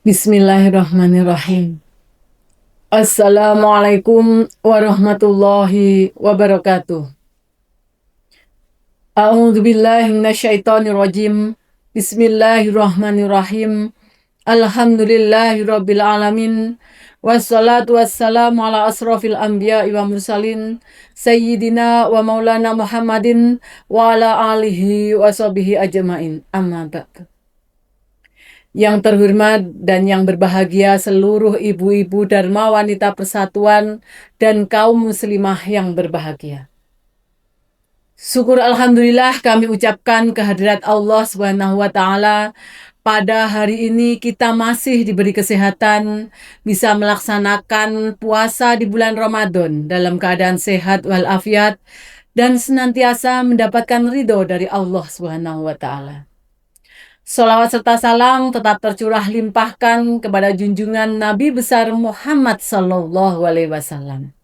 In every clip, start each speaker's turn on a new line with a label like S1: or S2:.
S1: Bismillahirrahmanirrahim. Assalamualaikum warahmatullahi wabarakatuh. A'udzubillahi minasyaitonirrajim. Bismillahirrahmanirrahim. Alhamdulillahirabbil alamin. Wassalatu wassalamu ala asrofil anbiya'i wa mursalin sayyidina wa maulana Muhammadin wa ala alihi wa sahbihi ajmain. Amma ba'du. Yang terhormat dan yang berbahagia seluruh ibu-ibu Dharma Wanita Persatuan dan kaum muslimah yang berbahagia. Syukur alhamdulillah kami ucapkan kehadirat Allah Subhanahu wa taala. Pada hari ini kita masih diberi kesehatan, bisa melaksanakan puasa di bulan Ramadan dalam keadaan sehat walafiat dan senantiasa mendapatkan ridho dari Allah Subhanahu wa taala. Sholawat serta salam tetap tercurah limpahkan kepada junjungan Nabi besar Muhammad Sallallahu Alaihi Wasallam.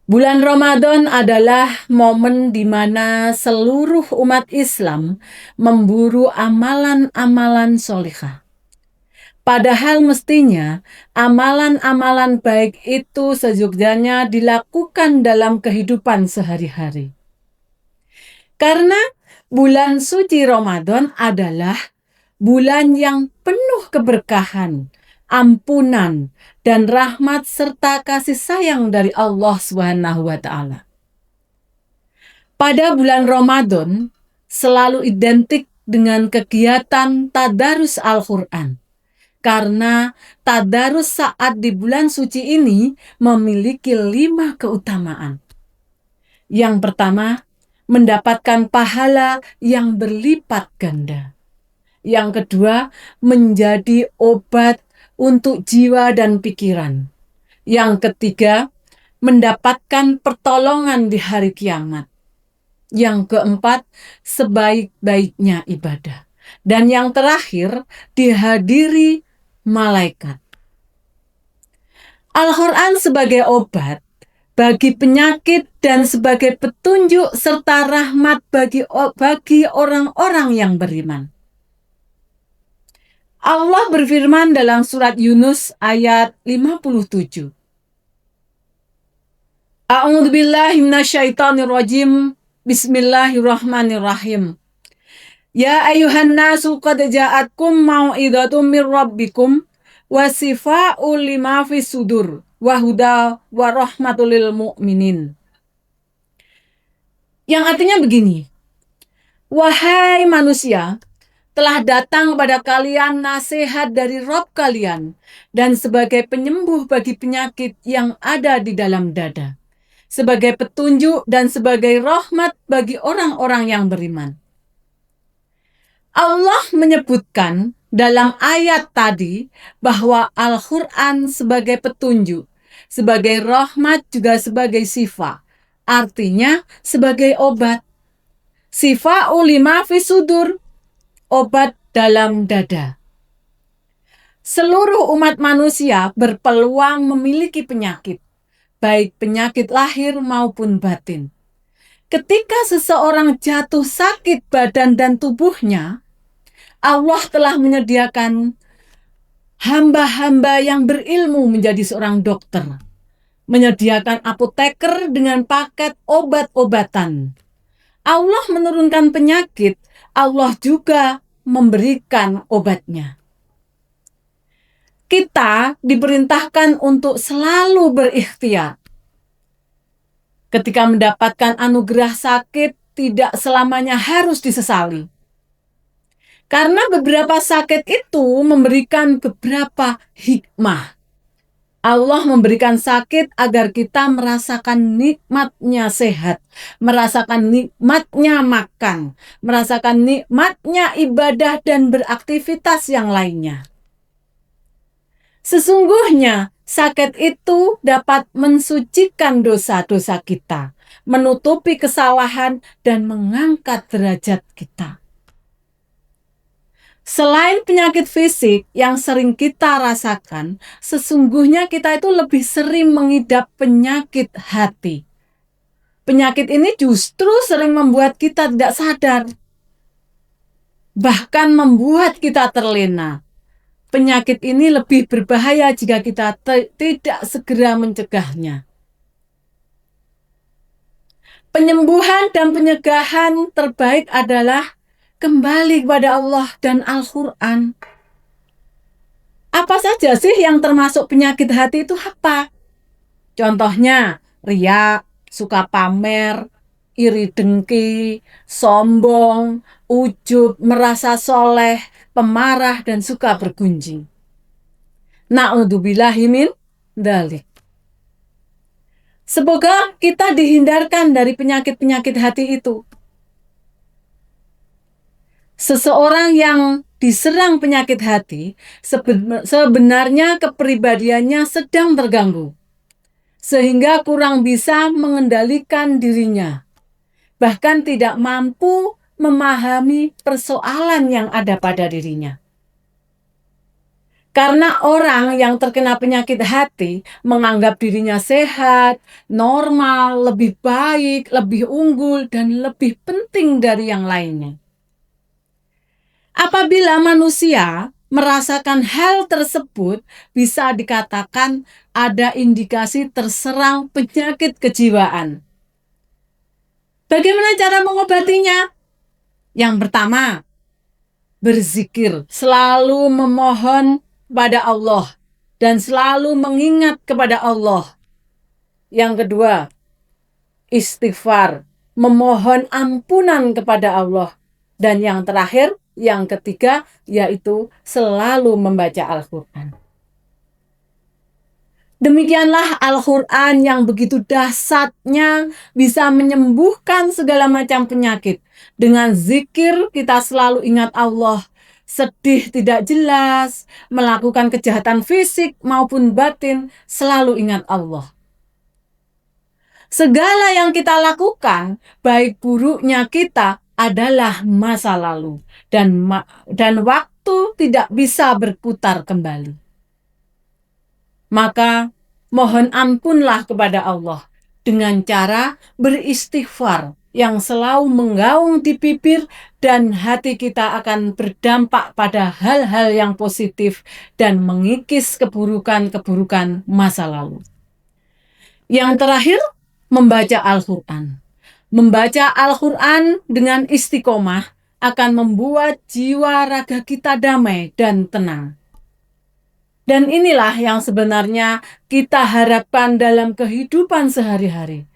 S1: Bulan Ramadan adalah momen di mana seluruh umat Islam memburu amalan-amalan solihah. Padahal mestinya amalan-amalan baik itu seyogyanya dilakukan dalam kehidupan sehari-hari. Karena bulan suci Ramadan adalah bulan yang penuh keberkahan, ampunan, dan rahmat serta kasih sayang dari Allah Subhanahu wa taala. Pada bulan Ramadan selalu identik dengan kegiatan tadarus Al-Qur'an. Karena tadarus saat di bulan suci ini memiliki 5 keutamaan. Yang pertama, mendapatkan pahala yang berlipat ganda. Yang kedua, menjadi obat untuk jiwa dan pikiran. Yang ketiga, mendapatkan pertolongan di hari kiamat. Yang keempat, sebaik-baiknya ibadah. Dan yang terakhir, dihadiri malaikat. Al-Quran sebagai obat bagi penyakit dan sebagai petunjuk serta rahmat bagi orang-orang yang beriman. Allah berfirman dalam surat Yunus ayat 57. A'udzubillahi minasyaitonirrajim. Bismillahirrahmanirrahim. Ya ayuhan nasu qad ja'atkum mau'izatum mir rabbikum wa sifa'ul lima fis sudur wa huda wa rahmatul lil mu'minin. Yang artinya begini. Wahai manusia, telah datang kepada kalian nasihat dari Rabb kalian dan sebagai penyembuh bagi penyakit yang ada di dalam dada, sebagai petunjuk dan sebagai rahmat bagi orang-orang yang beriman. Allah menyebutkan dalam ayat tadi bahwa Al-Quran sebagai petunjuk, sebagai rahmat juga sebagai syifa, artinya sebagai obat. Sifa'ul lima fis sudur, obat dalam dada. Seluruh umat manusia berpeluang memiliki penyakit, baik penyakit lahir maupun batin. Ketika seseorang jatuh sakit badan dan tubuhnya, Allah telah menyediakan hamba-hamba yang berilmu menjadi seorang dokter, menyediakan apoteker dengan paket obat-obatan. Allah menurunkan penyakit, Allah juga memberikan obatnya. Kita diperintahkan untuk selalu berikhtiar. Ketika mendapatkan anugerah sakit, tidak selamanya harus disesali. Karena beberapa sakit itu memberikan beberapa hikmah. Allah memberikan sakit agar kita merasakan nikmatnya sehat, merasakan nikmatnya makan, merasakan nikmatnya ibadah dan beraktivitas yang lainnya. Sesungguhnya sakit itu dapat mensucikan dosa-dosa kita, menutupi kesalahan dan mengangkat derajat kita. Selain penyakit fisik yang sering kita rasakan, sesungguhnya kita itu lebih sering mengidap penyakit hati. Penyakit ini justru sering membuat kita tidak sadar, bahkan membuat kita terlena, penyakit ini lebih berbahaya jika kita tidak segera mencegahnya. Penyembuhan dan pencegahan terbaik adalah kembali kepada Allah dan Al-Quran. Apa saja sih yang termasuk penyakit hati itu apa? Contohnya, riya, suka pamer, iri dengki, sombong, ujub, merasa soleh, pemarah, dan suka bergunjing. Na'udzubillahi min dzalik. Semoga kita dihindarkan dari penyakit-penyakit hati itu. Seseorang yang diserang penyakit hati, sebenarnya kepribadiannya sedang terganggu, sehingga kurang bisa mengendalikan dirinya, bahkan tidak mampu memahami persoalan yang ada pada dirinya. Karena orang yang terkena penyakit hati menganggap dirinya sehat, normal, lebih baik, lebih unggul, dan lebih penting dari yang lainnya. Apabila manusia merasakan hal tersebut, bisa dikatakan ada indikasi terserang penyakit kejiwaan. Bagaimana cara mengobatinya? Yang pertama, berzikir, selalu memohon kepada Allah dan selalu mengingat kepada Allah. Yang kedua, istighfar, memohon ampunan kepada Allah. Dan yang terakhir, yang ketiga, yaitu selalu membaca Al-Quran. Demikianlah Al-Quran yang begitu dahsyatnya bisa menyembuhkan segala macam penyakit. Dengan zikir kita selalu ingat Allah. Sedih tidak jelas, melakukan kejahatan fisik maupun batin, selalu ingat Allah. Segala yang kita lakukan, baik buruknya kita, adalah masa lalu. Dan waktu tidak bisa berputar kembali. Maka mohon ampunlah kepada Allah dengan cara beristighfar yang selalu menggaung di bibir, dan hati kita akan berdampak pada hal-hal yang positif dan mengikis keburukan-keburukan masa lalu. Yang terakhir, membaca Al-Quran. Membaca Al-Quran dengan istiqomah akan membuat jiwa raga kita damai dan tenang. Dan inilah yang sebenarnya kita harapkan dalam kehidupan sehari-hari.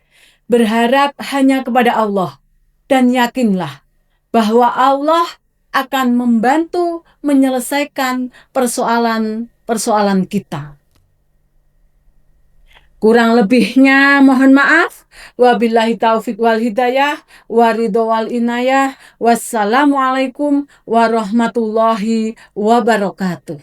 S1: Berharap hanya kepada Allah dan yakinlah bahwa Allah akan membantu menyelesaikan persoalan-persoalan kita. Kurang lebihnya mohon maaf. Wabillahi taufiq wal hidayah, waridho wal inayah. Wassalamualaikum warahmatullahi wabarakatuh.